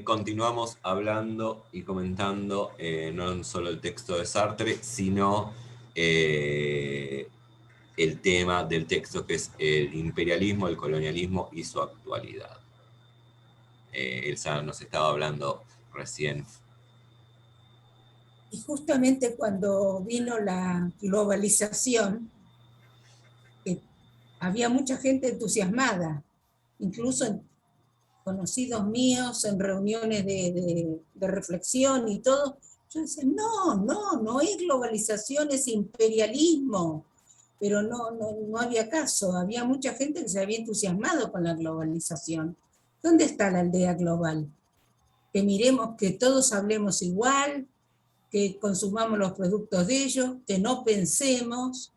Continuamos hablando y comentando no solo el texto de Sartre, sino el tema del texto que es el imperialismo, el colonialismo y su actualidad. Elsa nos estaba hablando recién. Y justamente cuando vino la globalización, había mucha gente entusiasmada, incluso conocidos míos en reuniones de reflexión y todo. Yo decía, no es globalización, es imperialismo. Pero no había caso, había mucha gente que se había entusiasmado con la globalización. ¿Dónde está la aldea global? Que miremos, que todos hablemos igual, que consumamos los productos de ellos, que no pensemos.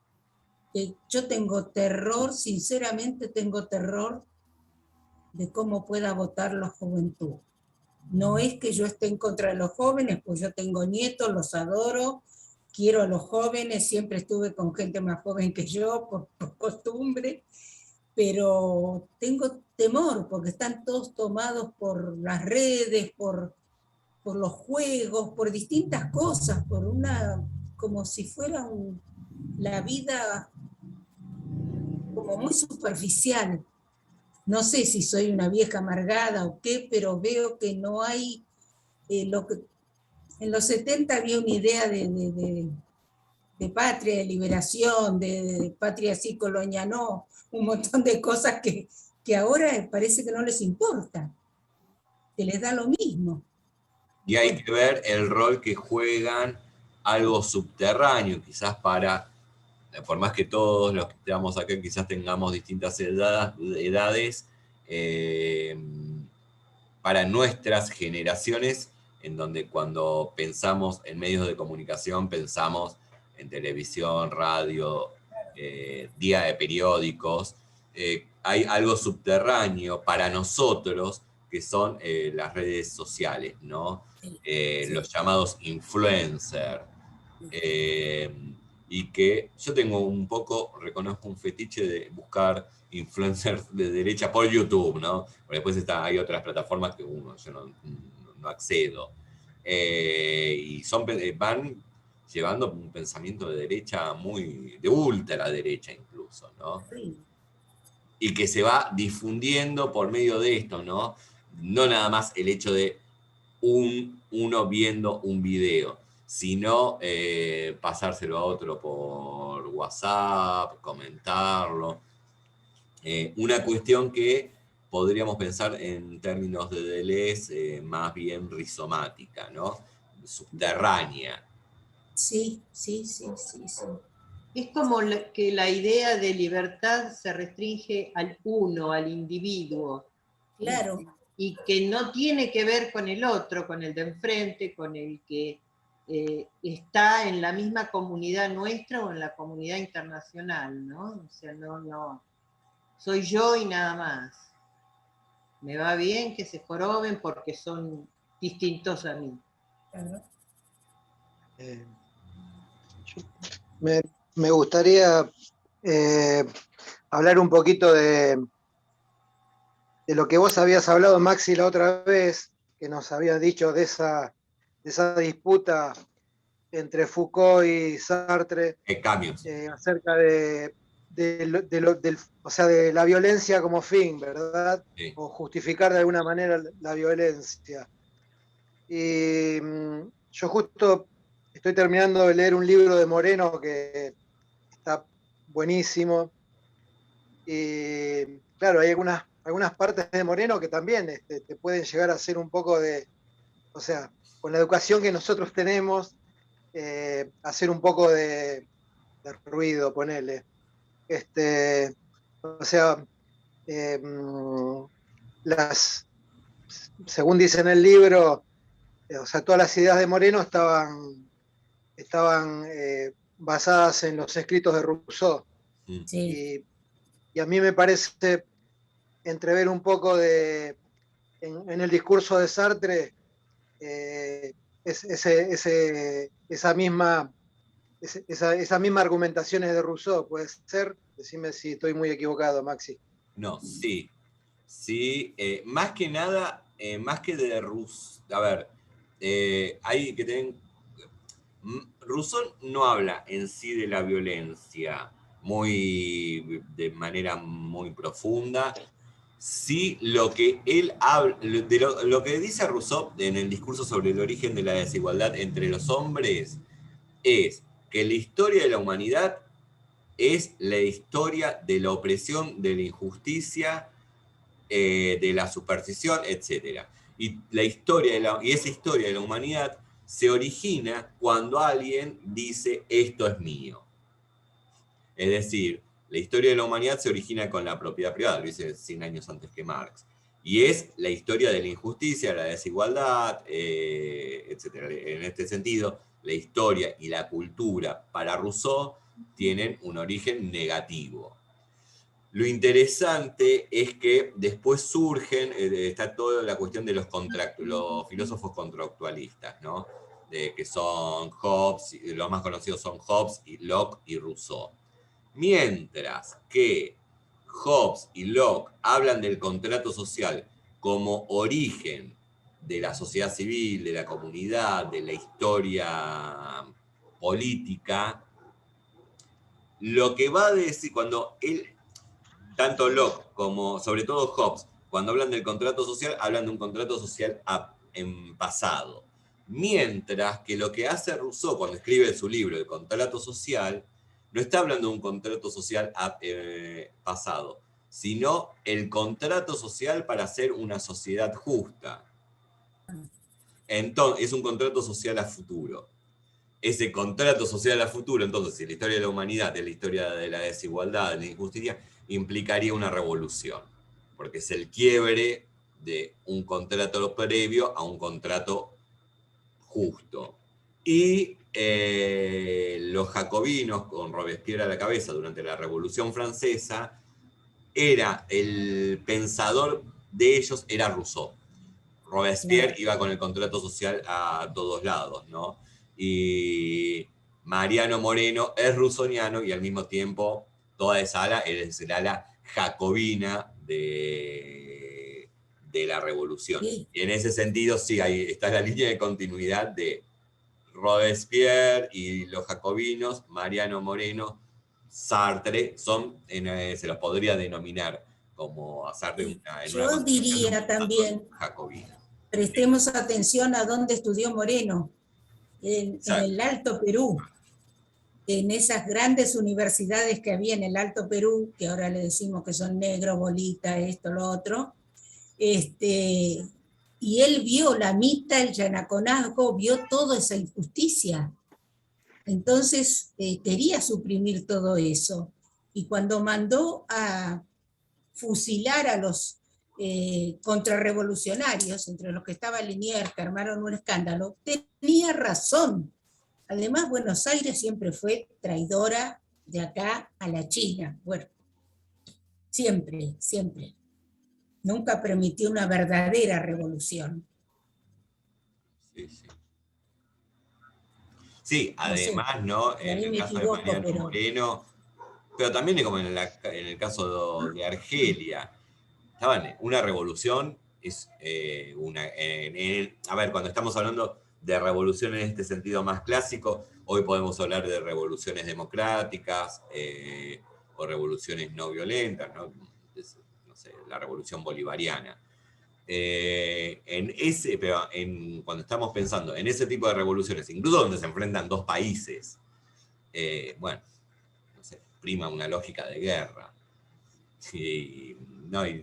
Que yo tengo terror, sinceramente tengo terror de cómo pueda votar la juventud. No es que yo esté en contra de los jóvenes, pues yo tengo nietos, los adoro, quiero a los jóvenes, siempre estuve con gente más joven que yo por costumbre, pero tengo temor porque están todos tomados por las redes, por los juegos, por distintas cosas, por una, como si fuera la vida como muy superficial. No sé si soy una vieja amargada o qué, pero veo que no hay lo que en los 70 había una idea de patria, de liberación, de patria sí, colonia no, un montón de cosas que ahora parece que no les importa, que les da lo mismo. Y hay que ver el rol que juegan algo subterráneo, quizás para, por más que todos los que estamos acá quizás tengamos distintas edades, eh, para nuestras generaciones, en donde cuando pensamos en medios de comunicación, pensamos en televisión, radio, día de periódicos, hay algo subterráneo para nosotros que son las redes sociales, ¿no? Sí, sí, Los llamados influencers. Eh, y que yo tengo un poco, reconozco un fetiche de buscar influencers de derecha por YouTube, ¿no? Porque después hay otras plataformas que yo no accedo. Y van llevando un pensamiento de derecha muy, de ultraderecha incluso, ¿no? sí. Y que se va difundiendo por medio de esto, ¿no? No nada más el hecho de uno viendo un video, sino pasárselo a otro por WhatsApp, comentarlo. Una cuestión que podríamos pensar en términos de Deleuze más bien rizomática, ¿no? Subterránea. Sí, sí, sí, sí, sí. Es como que la idea de libertad se restringe al uno, al individuo, Claro. y que no tiene que ver con el otro, con el de enfrente, con el que está en la misma comunidad nuestra o en la comunidad internacional, ¿no? O sea, no, soy yo y nada más. Me va bien que se joroben porque son distintos a mí. Claro. Me, me gustaría hablar un poquito de lo que vos habías hablado, Maxi, la otra vez, que nos habías dicho de esa disputa entre Foucault y Sartre Cambios. acerca o sea, de la violencia como fin, ¿verdad? Sí. O justificar de alguna manera la violencia. Y yo justo estoy terminando de leer un libro de Moreno que está buenísimo. Y claro, hay algunas partes de Moreno que también te pueden llegar a hacer un poco o sea, con la educación que nosotros tenemos, hacer un poco de ruido, ponele. O sea, eh, según dice en el libro, o sea, todas las ideas de Moreno estaban basadas en los escritos de Rousseau. Sí. Y a mí me parece entrever un poco en el discurso de Sartre esa misma argumentaciones de Rousseau, ¿puede ser? Decime si estoy muy equivocado, Maxi. No, sí. Sí, más que nada más que de Rousseau, a ver, hay que tener... Rousseau no habla en sí de la violencia de manera muy profunda. Sí, lo que él habla, lo que dice Rousseau en el discurso sobre el origen de la desigualdad entre los hombres es que la historia de la humanidad es la historia de la opresión, de la injusticia, de la superstición, etc. Y esa historia de la humanidad se origina cuando alguien dice esto es mío. Es decir, la historia de la humanidad se origina con la propiedad privada, lo dice 100 años antes que Marx. Y es la historia de la injusticia, la desigualdad, etc. En este sentido, la historia y la cultura para Rousseau tienen un origen negativo. Lo interesante es que después surgen, está toda la cuestión de los filósofos contractualistas, ¿no? Que son Hobbes, los más conocidos son Hobbes, Locke y Rousseau. Mientras que Hobbes y Locke hablan del contrato social como origen de la sociedad civil, de la comunidad, de la historia política, lo que va a decir cuando tanto Locke como sobre todo Hobbes, cuando hablan del contrato social, hablan de un contrato social en pasado. Mientras que lo que hace Rousseau cuando escribe su libro, El contrato social, no está hablando de un contrato social pasado, sino el contrato social para hacer una sociedad justa. Entonces, es un contrato social a futuro. Ese contrato social a futuro, entonces, si la historia de la humanidad es la historia de la desigualdad, de la injusticia, implicaría una revolución, porque es el quiebre de un contrato previo a un contrato justo. Y los jacobinos, con Robespierre a la cabeza durante la Revolución Francesa, el pensador de ellos era Rousseau. Robespierre iba con el contrato social a todos lados, ¿no? Y Mariano Moreno es rousseauiano y al mismo tiempo toda esa ala es el ala jacobina de la revolución. Sí. Y en ese sentido, sí, ahí está la línea de continuidad de Robespierre y los jacobinos, Mariano Moreno, Sartre, se los podría denominar como a Sartre Yo diría también, jacobina. Prestemos atención a dónde estudió Moreno, en el Alto Perú, en esas grandes universidades que había en el Alto Perú, que ahora le decimos que son negro, bolita, esto, lo otro, y él vio la mita, el yanaconazgo, vio toda esa injusticia. Entonces quería suprimir todo eso. Y cuando mandó a fusilar a los contrarrevolucionarios, entre los que estaba Liniers, que armaron un escándalo, tenía razón. Además, Buenos Aires siempre fue traidora de acá a la China. Bueno, siempre, siempre. Nunca permitió una verdadera revolución. Sí, sí. Sí, además, ¿no? En el caso de Mariano Moreno, pero también como en el caso de Argelia, una revolución es a ver, cuando estamos hablando de revolución en este sentido más clásico, hoy podemos hablar de revoluciones democráticas o revoluciones no violentas, ¿no? No sé, la revolución bolivariana. Cuando estamos pensando en ese tipo de revoluciones, incluso donde se enfrentan dos países, bueno, no sé, prima una lógica de guerra. Y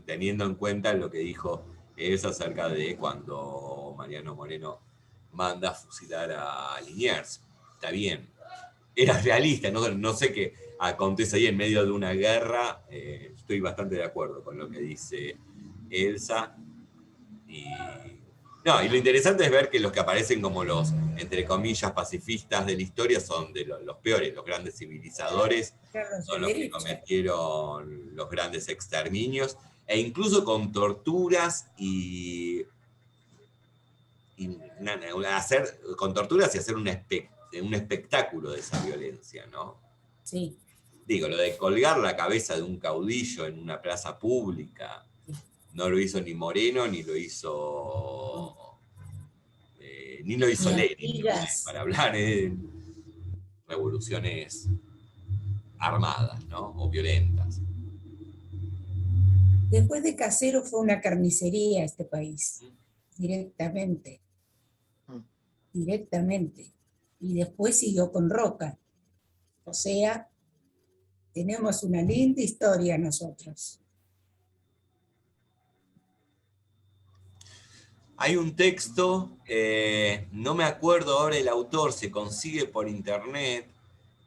teniendo en cuenta lo que dijo es acerca de cuando Mariano Moreno manda a fusilar a Liniers. Está bien. Era realista, no sé qué acontece ahí en medio de una guerra. Estoy bastante de acuerdo con lo que dice Elsa. Y lo interesante es ver que los que aparecen como los, entre comillas, pacifistas de la historia son de los peores, los grandes civilizadores, son los que cometieron los grandes exterminios, e incluso con torturas y hacer un espectáculo de esa violencia, ¿no? Sí. Digo, lo de colgar la cabeza de un caudillo en una plaza pública, no lo hizo ni Moreno ni lo hizo Ni lo hizo Ni Lenin, Artigas. para hablar de revoluciones armadas, ¿no? O violentas. Después de Caseros fue una carnicería este país, directamente. Directamente. Y después siguió con Roca. O sea, tenemos una linda historia nosotros. Hay un texto, no me acuerdo ahora el autor, se consigue por internet,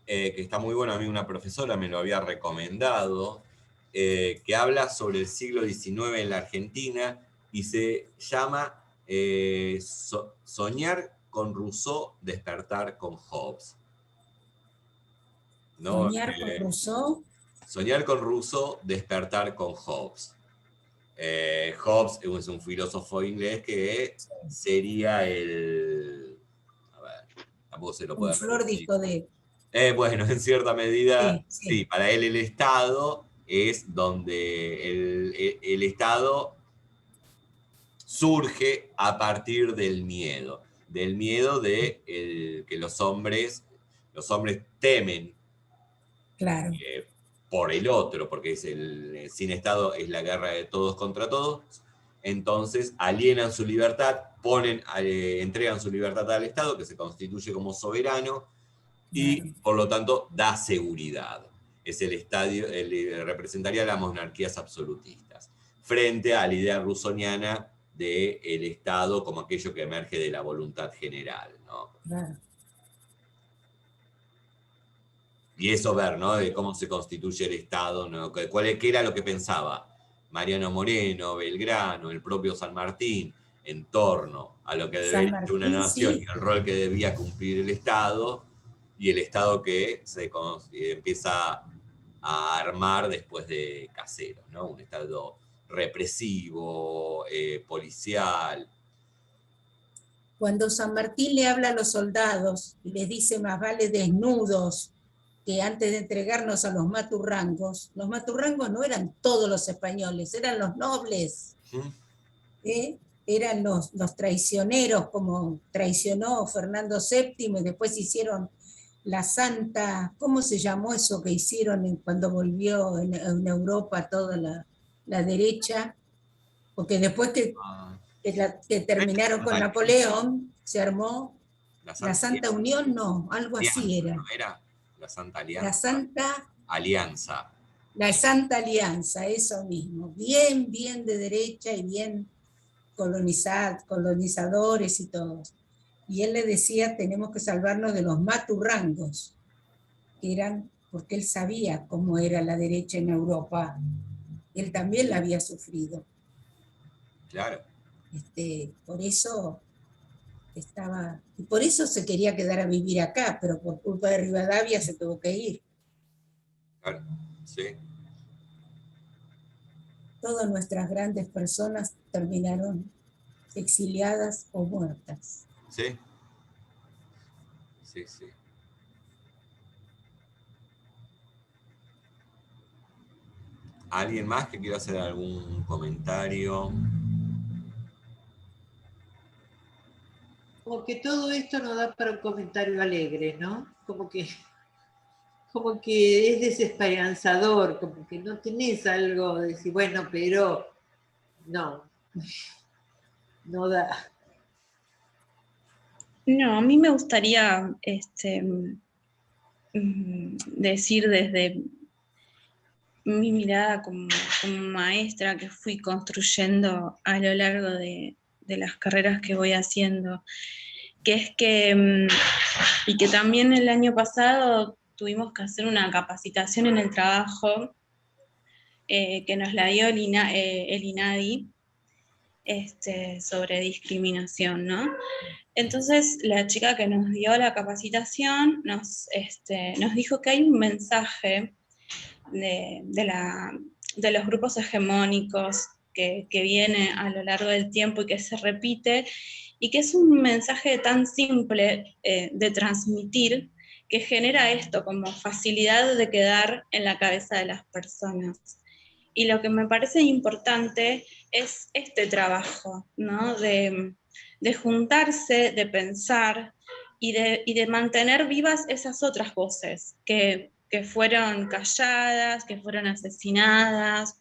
que está muy bueno, a mí una profesora me lo había recomendado, que habla sobre el siglo XIX en la Argentina y se llama Soñar con Rousseau, despertar con Hobbes. ¿No? Soñar con Rousseau. Soñar con Rousseau, despertar con Hobbes. Hobbes es un filósofo inglés que sería el... A ver, tampoco se lo puede Un flor repetir. dijo de... Bueno, en cierta medida, Sí. sí, para él el Estado es donde el Estado surge a partir del miedo de que los hombres temen Claro. por el otro, porque es sin Estado es la guerra de todos contra todos, entonces alienan su libertad, entregan su libertad al Estado, que se constituye como soberano, y por lo tanto da seguridad. Es representaría las monarquías absolutistas, frente a la idea rusoniana del Estado como aquello que emerge de la voluntad general, ¿no? Claro. Y eso ver, ¿no? De cómo se constituye el Estado, ¿no? ¿Qué era lo que pensaba Mariano Moreno, Belgrano, el propio San Martín, en torno a lo que debería ser una nación, sí, y el rol que debía cumplir el Estado, y el Estado que se empieza a armar después de Caseros, ¿no? Un Estado represivo, policial. Cuando San Martín le habla a los soldados y les dice más vale desnudos que antes de entregarnos a los maturrangos no eran todos los españoles, eran los nobles, eran los traicioneros, como traicionó Fernando VII, y después hicieron la santa, ¿cómo se llamó eso que hicieron cuando volvió en Europa toda la derecha? Porque después que terminaron con Napoleón, se armó la Santa Unión, no, algo así era. ¿No era? La Santa Alianza. La Santa Alianza. La Santa Alianza, eso mismo. Bien, bien de derecha y bien colonizadores y todos. Y él le decía, tenemos que salvarnos de los maturrangos, que eran, porque él sabía cómo era la derecha en Europa. Él también la había sufrido. Claro. Por eso estaba, y por eso se quería quedar a vivir acá, pero por culpa de Rivadavia se tuvo que ir. Claro, sí. Todas nuestras grandes personas terminaron exiliadas o muertas. Sí. Sí, sí. ¿Alguien más que quiera hacer algún comentario? Como que todo esto nos da para un comentario alegre, ¿no? Como que es desesperanzador, como que no tenés algo de decir, bueno, pero no da. No, a mí me gustaría decir desde mi mirada como maestra que fui construyendo a lo largo de las carreras que voy haciendo, que es que, y que también el año pasado tuvimos que hacer una capacitación en el trabajo que nos la dio el INADI sobre discriminación, ¿no? Entonces la chica que nos dio la capacitación nos dijo que hay un mensaje de los grupos hegemónicos que viene a lo largo del tiempo y que se repite, y que es un mensaje tan simple de transmitir, que genera esto como facilidad de quedar en la cabeza de las personas. Y lo que me parece importante es este trabajo, ¿no? De de juntarse, de pensar y de mantener vivas esas otras voces que fueron calladas, que fueron asesinadas,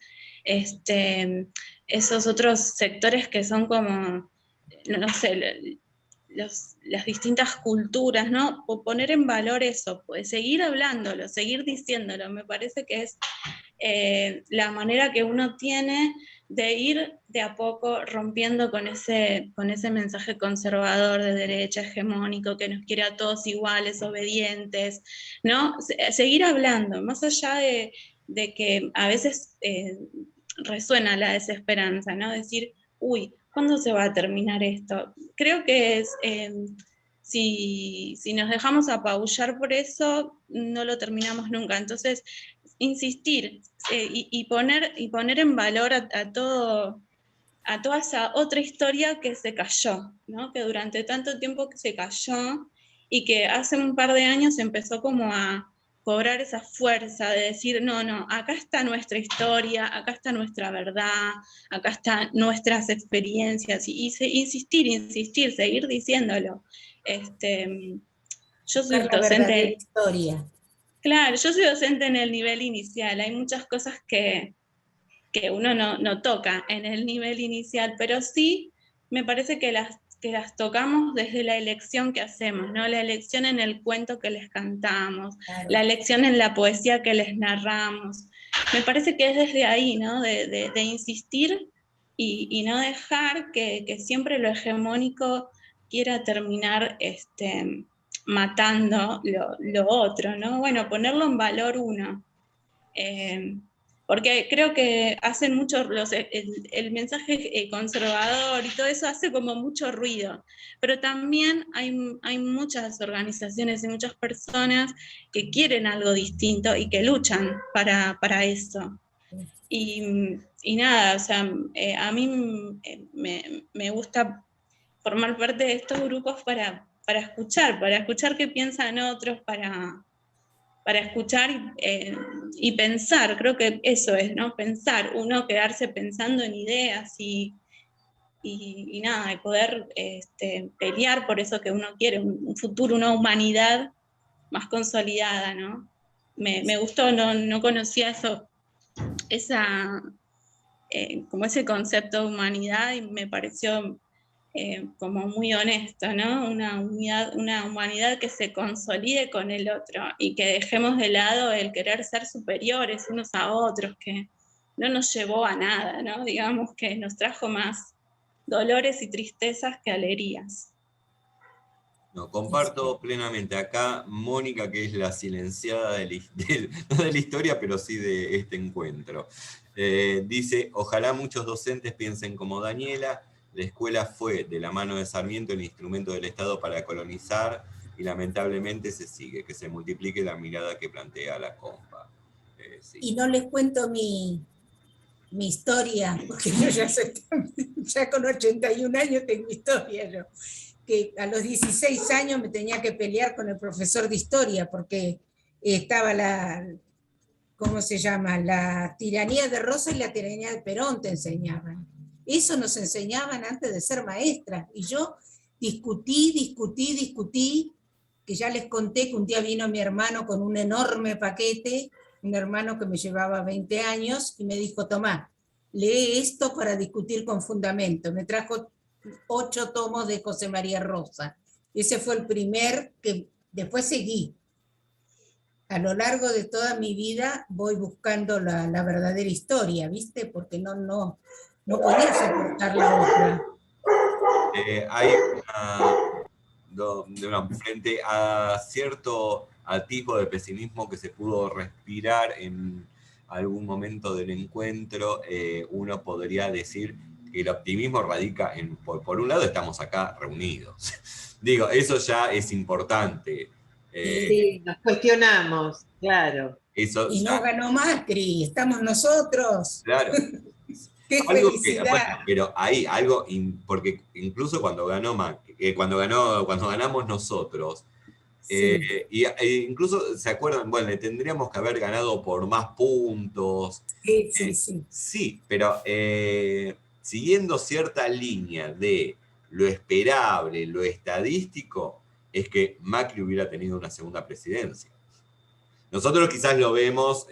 esos otros sectores que son como, no sé, las distintas culturas, ¿no? O poner en valor eso, pues seguir hablándolo, seguir diciéndolo, me parece que es la manera que uno tiene de ir de a poco rompiendo con ese mensaje conservador de derecha, hegemónico, que nos quiere a todos iguales, obedientes, ¿no? Seguir hablando, más allá de que a veces resuena la desesperanza, ¿no? Decir, uy, ¿cuándo se va a terminar esto? Creo que es, si nos dejamos apabullar por eso, no lo terminamos nunca. Entonces, insistir y poner en valor a toda esa otra historia que se cayó, ¿no? Que durante tanto tiempo que se cayó y que hace un par de años empezó como a cobrar esa fuerza de decir, no, acá está nuestra historia, acá está nuestra verdad, acá están nuestras experiencias, y insistir, seguir diciéndolo. Yo soy Buscar la verdadera docente, historia. claro, yo soy docente en el nivel inicial, hay muchas cosas que uno no toca en el nivel inicial, pero sí me parece que las tocamos desde la elección que hacemos, ¿no? La elección en el cuento que les cantamos, Claro. la elección en la poesía que les narramos. Me parece que es desde ahí, ¿no? De insistir y no dejar que siempre lo hegemónico quiera terminar matando lo otro, ¿no? Bueno, ponerlo en valor uno. Porque creo que hacen mucho, el mensaje conservador y todo eso hace como mucho ruido, pero también hay muchas organizaciones y muchas personas que quieren algo distinto y que luchan para eso. Y nada, o sea, a mí me gusta formar parte de estos grupos para escuchar qué piensan otros, para escuchar y pensar. Creo que eso es, ¿no? Pensar, uno quedarse pensando en ideas y nada, y poder pelear por eso que uno quiere, un futuro, una humanidad más consolidada, ¿no? Me gustó, no conocía eso, como ese concepto de humanidad, y me pareció como muy honesto, ¿no? Una humanidad que se consolide con el otro y que dejemos de lado el querer ser superiores unos a otros, que no nos llevó a nada, ¿no? Digamos que nos trajo más dolores y tristezas que alegrías. No, comparto plenamente acá, Mónica, que es la silenciada no de la historia, pero sí de este encuentro. Dice, ojalá muchos docentes piensen como Daniela. La escuela fue, de la mano de Sarmiento, el instrumento del Estado para colonizar, y lamentablemente se sigue, que se multiplique la mirada que plantea la compa. Sí. Y no les cuento mi historia, porque yo ya con 81 años tengo historia yo, que a los 16 años me tenía que pelear con el profesor de historia, porque estaba ¿cómo se llama? La tiranía de Rosa y la tiranía de Perón te enseñaban. Eso nos enseñaban antes de ser maestras. Y yo discutí, que ya les conté que un día vino mi hermano con un enorme paquete, un hermano que me llevaba 20 años, y me dijo, tomá, lee esto para discutir con fundamento. Me trajo 8 tomos de José María Rosa. Ese fue el primer que después seguí. A lo largo de toda mi vida voy buscando la verdadera historia, ¿viste? Porque no podía soportar la otra. Hay frente a cierto atisbo de pesimismo que se pudo respirar en algún momento del encuentro, uno podría decir que el optimismo radica en, por un lado, estamos acá reunidos. Digo, eso ya es importante. Sí, nos cuestionamos, claro. Eso y ya, no ganó Macri, estamos nosotros. claro. ¡Qué Algo felicidad! que, bueno, pero ahí algo, porque incluso cuando ganamos nosotros, Sí. incluso se acuerdan, bueno, le tendríamos que haber ganado por más puntos. Sí. Sí, pero siguiendo cierta línea de lo esperable, lo estadístico, es que Macri hubiera tenido una segunda presidencia. Nosotros quizás lo vemos,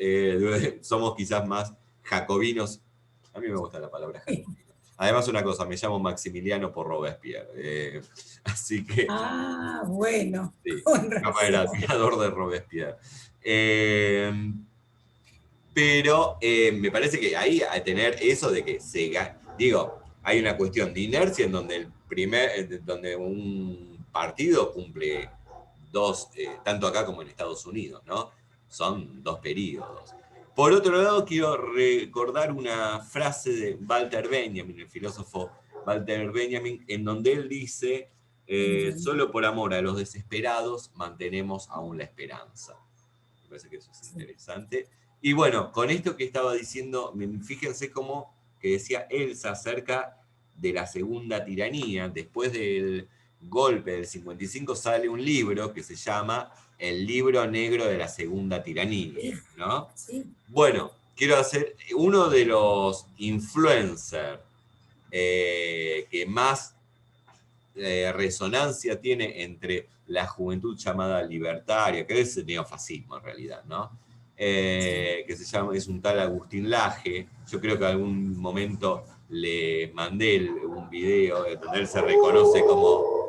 somos quizás más jacobinos. A mí me gusta la palabra jacobino. Además, una cosa, me llamo Maximiliano por Robespierre. Así que... Ah, bueno. Sí, Con era razón. admirador de Robespierre. Pero me parece que ahí, al tener eso de que digo, hay una cuestión de inercia en donde donde un partido cumple dos, tanto acá como en Estados Unidos, ¿no? Son 2 periodos. Por otro lado, quiero recordar una frase de Walter Benjamin, el filósofo Walter Benjamin, en donde él dice, solo por amor a los desesperados mantenemos aún la esperanza. Me parece que eso es interesante. Y bueno, con esto que estaba diciendo, fíjense cómo que decía Elsa acerca de la segunda tiranía. Después del golpe del 55 sale un libro que se llama El libro negro de la segunda tiranía, ¿no? Sí. Bueno, quiero hacer uno de los influencers que más resonancia tiene entre la juventud llamada libertaria, que es el neofascismo en realidad, ¿no? Que se llama, es un tal Agustín Laje. Yo creo que en algún momento le mandé un video donde él se reconoce como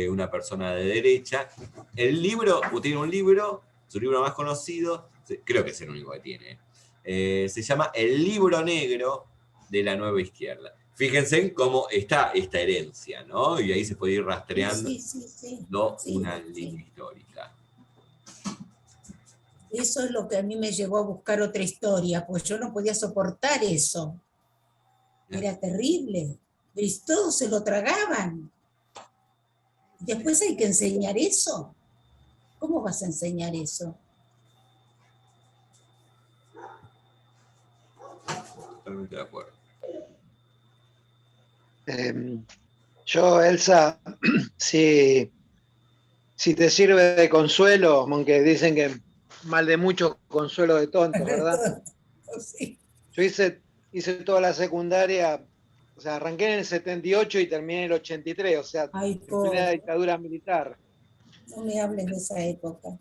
una persona de derecha. El libro, tiene un libro, su libro más conocido, creo que es el único que tiene, se llama El libro negro de la nueva izquierda. Fíjense cómo está esta herencia, ¿no? Y ahí se puede ir rastreando una línea histórica. Eso es lo que a mí me llevó a buscar otra historia, pues yo no podía soportar eso. Era terrible. Y todos se lo tragaban. Después hay que enseñar eso. ¿Cómo vas a enseñar eso? Totalmente de acuerdo. Yo, Elsa, si te sirve de consuelo, aunque dicen que mal de mucho, consuelo de tonto, ¿verdad? Sí. Yo hice toda la secundaria, o sea, arranqué en el 78 y terminé en el 83, o sea, en plena dictadura militar. No me hables de esa época.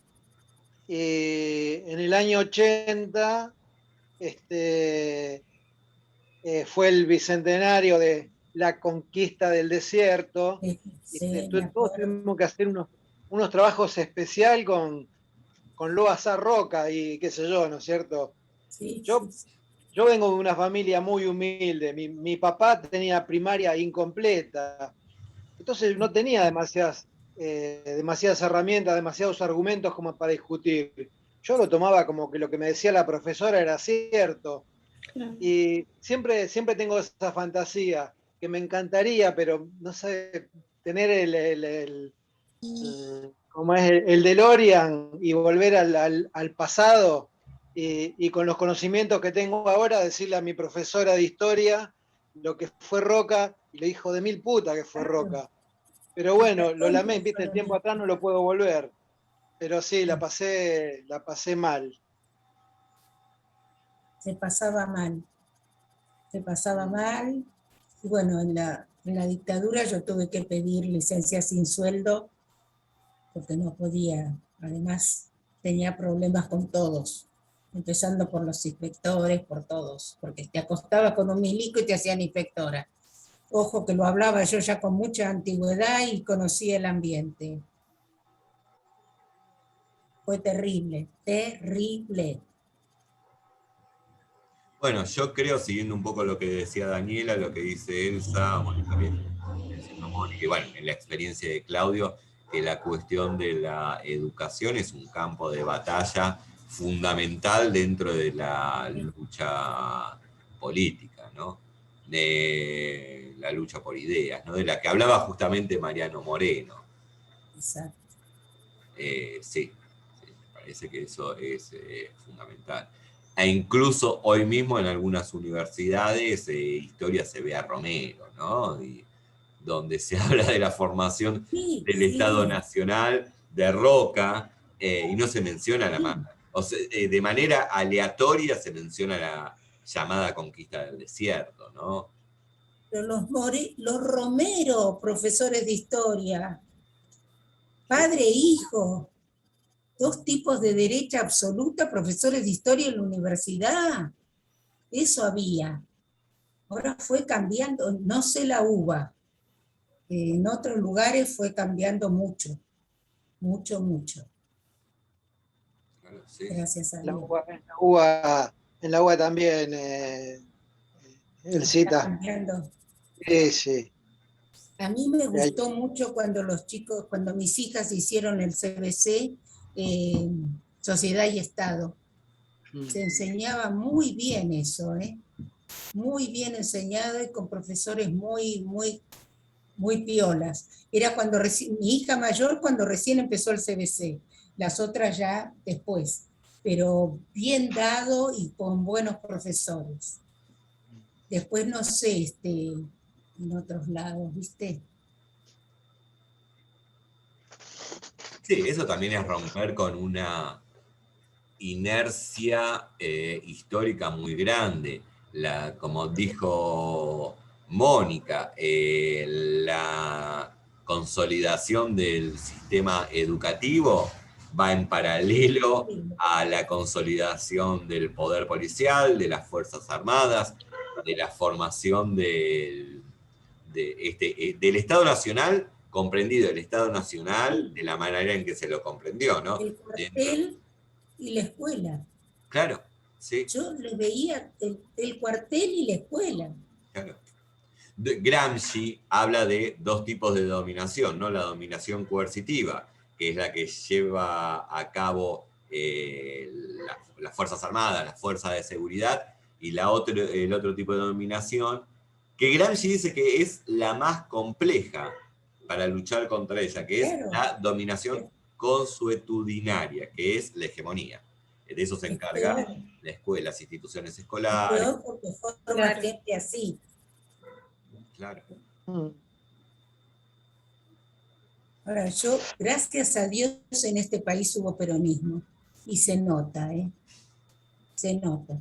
En el año 80 fue el bicentenario de la conquista del desierto. Sí, todos tuvimos que hacer unos trabajos especial con Loa Roca y qué sé yo, ¿no es cierto? Sí, yo vengo de una familia muy humilde. Mi papá tenía primaria incompleta, entonces no tenía demasiadas herramientas, demasiados argumentos como para discutir. Yo lo tomaba como que lo que me decía la profesora era cierto. Y siempre tengo esa fantasía que me encantaría, pero no sé, tener como es el DeLorean y volver al pasado y con los conocimientos que tengo ahora decirle a mi profesora de historia lo que fue Roca y le dijo de mil puta que fue Roca. Pero bueno, lo lamento, viste, el tiempo atrás no lo puedo volver. Pero sí, la pasé mal. Se pasaba mal. Y bueno, en la dictadura yo tuve que pedir licencia sin sueldo porque no podía. Además, tenía problemas con todos, empezando por los inspectores, por todos, porque te acostabas con un milico y te hacían inspectora. Ojo que lo hablaba yo ya con mucha antigüedad y conocía el ambiente. Fue terrible, terrible. Bueno, yo creo, siguiendo un poco lo que decía Daniela, lo que dice Elsa, bueno, también diciendo Mónica, y bueno, en la experiencia de Claudio, que la cuestión de la educación es un campo de batalla fundamental dentro de la lucha política, ¿no? De la lucha por ideas, ¿no? De la que hablaba justamente Mariano Moreno. Exacto. Sí, me parece que eso es fundamental. E incluso hoy mismo en algunas universidades historia se ve a Romero, ¿no? Y donde se habla de la formación del Estado Nacional, de Roca, y no se menciona o sea, de manera aleatoria se menciona la llamada conquista del desierto, ¿no? Pero los Romero, profesores de historia, padre e hijo, dos tipos de derecha absoluta, profesores de historia en la universidad. Eso había. Ahora fue cambiando, no sé la UBA, en otros lugares fue cambiando mucho, mucho, mucho. Claro, sí. Gracias a En la Dios. en la UBA también, el Está cita. cambiando. Sí, sí. A mí me gustó mucho cuando los chicos, cuando mis hijas hicieron el CBC, Sociedad y Estado. Se enseñaba muy bien eso, muy bien enseñado y con profesores muy piolas. Era cuando mi hija mayor cuando recién empezó el CBC, las otras ya después, pero bien dado y con buenos profesores. Después no sé, en otros lados, ¿viste? Sí, eso también es romper con una inercia histórica muy grande. Como dijo Mónica, la consolidación del sistema educativo va en paralelo a la consolidación del poder policial, de las Fuerzas Armadas, de la formación del Estado Nacional, comprendido el Estado Nacional de la manera en que se lo comprendió, ¿no? El cuartel y la escuela. Claro, sí. Yo les veía el cuartel y la escuela. Claro. Gramsci habla de dos tipos de dominación, ¿no? La dominación coercitiva, que es la que lleva a cabo las Fuerzas Armadas, las Fuerzas de Seguridad, y el otro tipo de dominación, que Gramsci dice que es la más compleja para luchar contra ella, que es la dominación consuetudinaria, que es la hegemonía. De eso se encarga la escuela, las instituciones escolares. Es peor porque forma gente así. Claro. Ahora, gracias a Dios, en este país hubo peronismo. Y se nota, Se nota.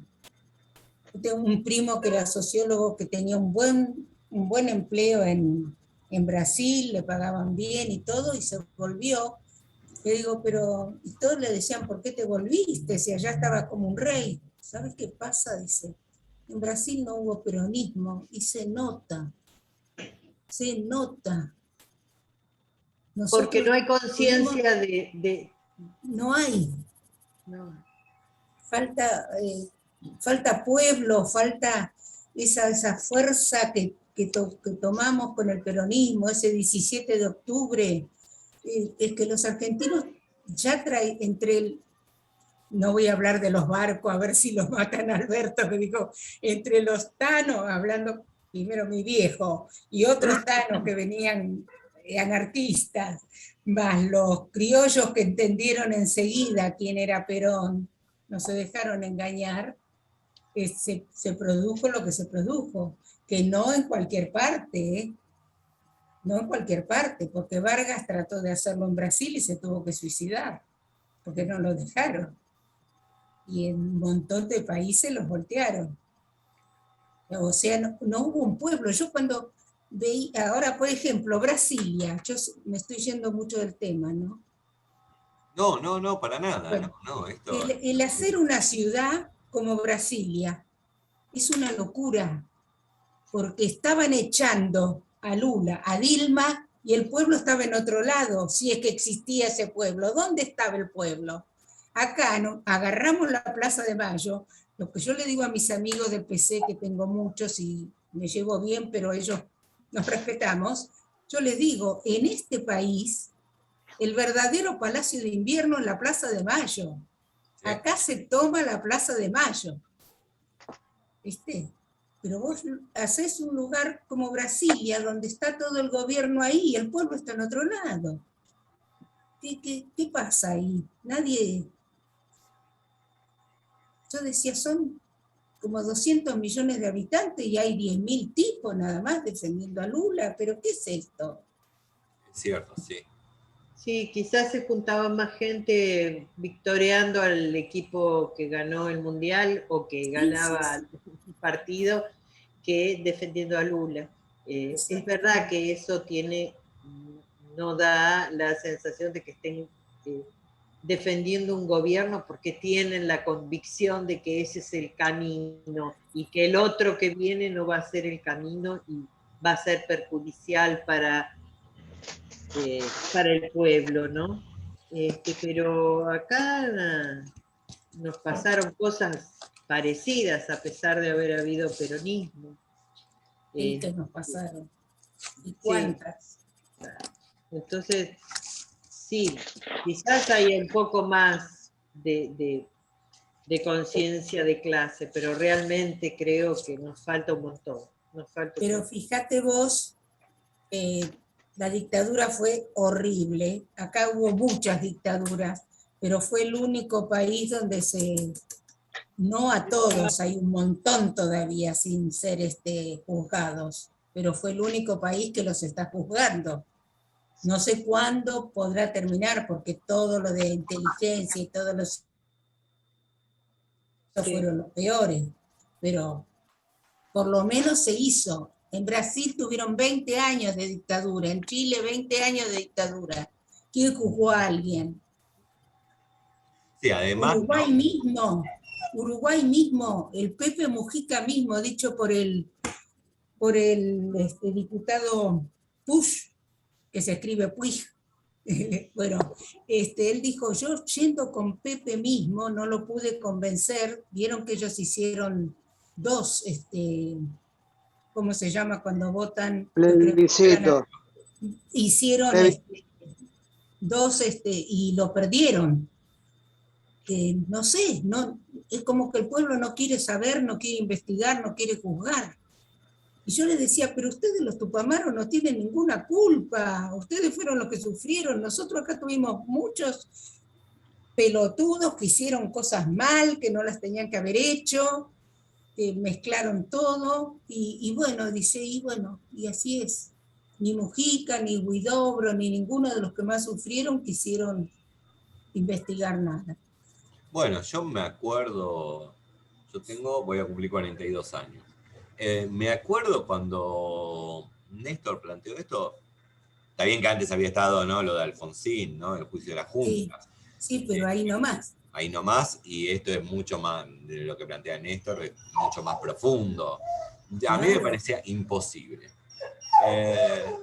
Yo tengo un primo que era sociólogo, que tenía un buen empleo en Brasil, le pagaban bien y todo, y se volvió. Le digo, pero, y todos le decían, ¿por qué te volviste? Si allá estaba como un rey. ¿Sabes qué pasa? Dice, en Brasil no hubo peronismo, y se nota. Se nota. Nosotros porque no hay conciencia de... No hay. No. Falta pueblo, falta esa fuerza que tomamos con el peronismo, ese 17 de octubre, es que los argentinos ya traen no voy a hablar de los barcos, a ver si los matan a Alberto, que dijo, entre los tanos, hablando primero mi viejo, y otros tanos que venían anarquistas, más los criollos que entendieron enseguida quién era Perón, no se dejaron engañar, se produjo lo que se produjo, que no en cualquier parte, no en cualquier parte, porque Vargas trató de hacerlo en Brasil y se tuvo que suicidar, porque no lo dejaron. Y en un montón de países los voltearon. O sea, no hubo un pueblo. Yo cuando veía, ahora por ejemplo, Brasilia, yo me estoy yendo mucho del tema, ¿no? No, para nada. Bueno, no, esto... el hacer una ciudad como Brasilia es una locura, porque estaban echando a Lula, a Dilma, y el pueblo estaba en otro lado, si es que existía ese pueblo. ¿Dónde estaba el pueblo? Acá agarramos la Plaza de Mayo, lo que yo le digo a mis amigos del PC, que tengo muchos y me llevo bien, pero ellos nos respetamos, yo les digo, en este país, el verdadero Palacio de Invierno es la Plaza de Mayo. Acá se toma la Plaza de Mayo. ¿Viste? Pero vos hacés un lugar como Brasilia, donde está todo el gobierno ahí y el pueblo está en otro lado. ¿Qué pasa ahí? Nadie... Yo decía, son como 200 millones de habitantes y hay 10.000 tipos nada más defendiendo a Lula, pero ¿qué es esto? Es cierto, sí. Sí, quizás se juntaba más gente victoriando al equipo que ganó el Mundial o que ganaba el partido que defendiendo a Lula. Es verdad que eso no da la sensación de que estén defendiendo un gobierno porque tienen la convicción de que ese es el camino y que el otro que viene no va a ser el camino y va a ser perjudicial para el pueblo, ¿no? Pero acá nos pasaron cosas parecidas a pesar de haber habido peronismo. Sí, que nos pasaron. ¿Y cuántas? Sí. Entonces, sí, quizás hay un poco más de conciencia de clase, pero realmente creo que nos falta un montón. Pero fíjate vos, la dictadura fue horrible. Acá hubo muchas dictaduras, pero fue el único país donde no a todos, hay un montón todavía sin ser juzgados, pero fue el único país que los está juzgando. No sé cuándo podrá terminar, porque todo lo de inteligencia y todos los fueron los peores, pero por lo menos se hizo. En Brasil tuvieron 20 años de dictadura, en Chile 20 años de dictadura. ¿Quién juzgó a alguien? Sí, además, Uruguay mismo, el Pepe Mujica mismo, dicho por el diputado Puig, que se escribe Puig. Bueno, él dijo, yo yendo con Pepe mismo, no lo pude convencer. Vieron que ellos hicieron dos, ¿cómo se llama cuando votan? Plebiscito. Hicieron dos y lo perdieron. No sé, es como que el pueblo no quiere saber, no quiere investigar, no quiere juzgar. Y yo les decía, pero ustedes los tupamaros no tienen ninguna culpa, ustedes fueron los que sufrieron, nosotros acá tuvimos muchos pelotudos que hicieron cosas mal, que no las tenían que haber hecho, que mezclaron todo, y bueno, dice, y así es. Ni Mujica, ni Huidobro, ni ninguno de los que más sufrieron quisieron investigar nada. bueno, yo me acuerdo, voy a cumplir 42 años. Me acuerdo cuando Néstor planteó esto, está bien que antes había estado, ¿no?, lo de Alfonsín, ¿no?, el juicio de las juntas. Sí, pero ahí nomás. Ahí nomás, y esto es mucho más, de lo que plantea Néstor, es mucho más profundo. A mí me parecía imposible.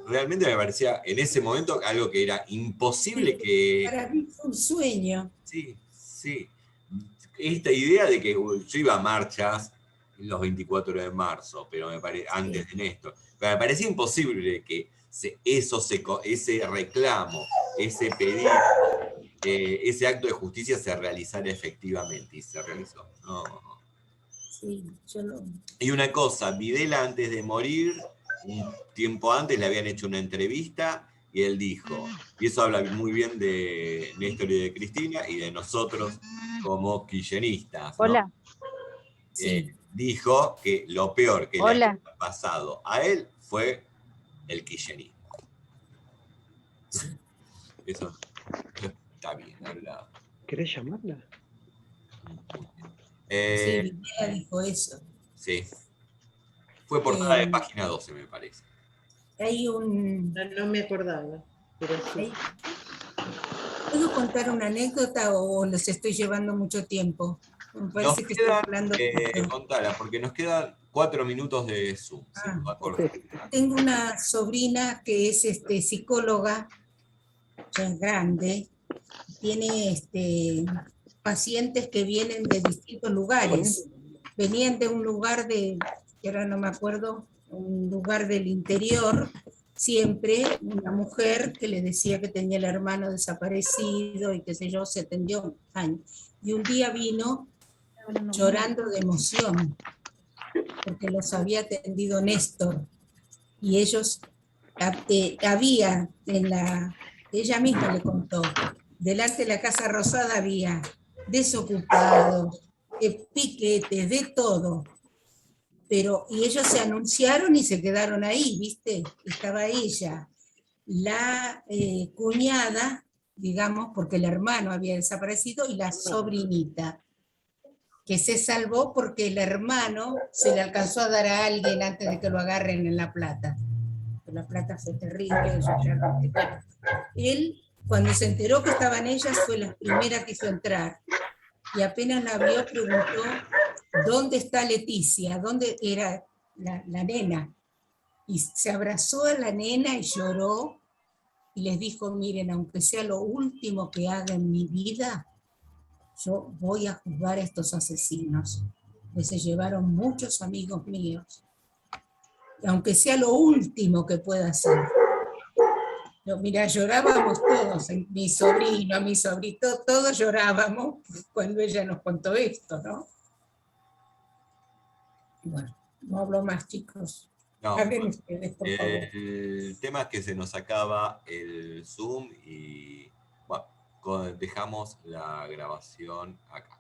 Realmente me parecía en ese momento algo que era imposible que... Para mí fue un sueño. Sí. Esta idea de que yo iba a marchas los 24 de marzo, pero antes de Néstor, pero me parecía imposible que ese reclamo, ese pedido, ese acto de justicia se realizara efectivamente, y se realizó. No. Sí, yo no. Y una cosa, Videla antes de morir, un tiempo antes le habían hecho una entrevista y él dijo, y eso habla muy bien de Néstor y de Cristina y de nosotros como kirchneristas, ¿no? Hola. Dijo que lo peor que le había pasado a él fue el kirchnerismo. Eso está bien hablado. ¿Querés llamarla? Sí, Videla dijo eso. Sí. Fue portada de página 12, me parece. Hay No me acordaba, pero sí. ¿Puedo contar una anécdota o les estoy llevando mucho tiempo? Me parece que estoy hablando. Contala, porque nos quedan 4 minutos de Zoom. Tengo una sobrina que es psicóloga, ya es grande, tiene pacientes que vienen de distintos lugares. Venían de un lugar que ahora no me acuerdo, un lugar del interior, siempre una mujer que le decía que tenía el hermano desaparecido y qué sé yo, se atendió años. Y un día vino llorando de emoción, porque los había atendido Néstor. Y ellos, había ella misma le contó, delante de la Casa Rosada había desocupados, piquetes, de todo. Y ellos se anunciaron y se quedaron ahí, ¿viste? Estaba ella, la cuñada, digamos, porque el hermano había desaparecido, y la sobrinita, que se salvó porque el hermano se le alcanzó a dar a alguien antes de que lo agarren en La Plata. que La Plata fue terrible. Bueno, él, cuando se enteró que estaban ellas, fue la primera que hizo entrar. Y apenas la vio, preguntó, ¿dónde está Leticia? ¿Dónde era la nena? Y se abrazó a la nena y lloró, y les dijo, miren, aunque sea lo último que haga en mi vida, yo voy a juzgar a estos asesinos, que se llevaron muchos amigos míos. Y aunque sea lo último que pueda hacer. Mira, llorábamos todos, mi sobrino, mi sobrito, todos llorábamos cuando ella nos contó esto, ¿no? Bueno, no hablo más, chicos. No, Hablen ustedes, por favor. el tema es que se nos acaba el Zoom y bueno, dejamos la grabación acá.